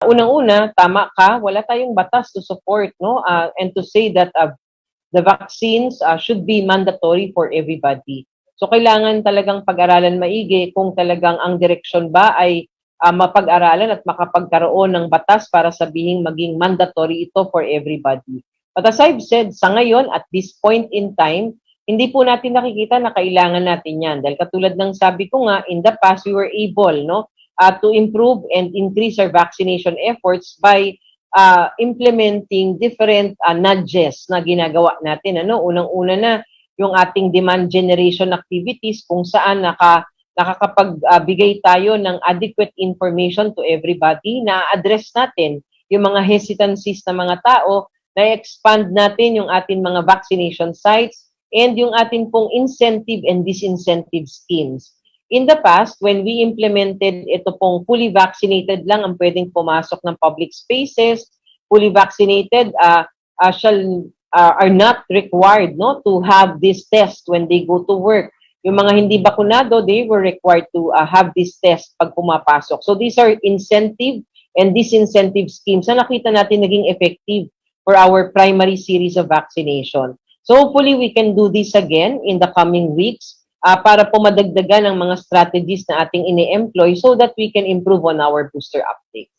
Unang-una, tama ka, wala tayong batas to support, no? And to say that the vaccines should be mandatory for everybody. So kailangan talagang pag-aralan maigi kung talagang ang direksyon ba ay mapag-aralan at makapagkaroon ng batas para sabihing maging mandatory ito for everybody. But as I've said, sa ngayon, at this point in time, hindi po natin nakikita na kailangan natin yan. Dahil katulad ng sabi ko nga, in the past, we were able, no, to improve and increase our vaccination efforts by implementing different nudges na ginagawa natin. Unang-una na yung ating demand generation activities kung saan nakakapagbigay tayo ng adequate information to everybody na address natin yung mga hesitancies ng mga tao, na expand natin yung ating mga vaccination sites and yung ating pong incentive and disincentive schemes. In the past, when we implemented ito pong fully vaccinated lang ang pwedeng pumasok ng public spaces, fully vaccinated are not required, no, to have this test when they go to work. Yung mga hindi bakunado, they were required to have this test pag pumapasok. So these are incentive and disincentive schemes na nakita natin naging effective for our primary series of vaccination. So hopefully we can do this again in the coming weeks para po madagdagan ang mga strategies na ating ini-employ so that we can improve on our booster uptake.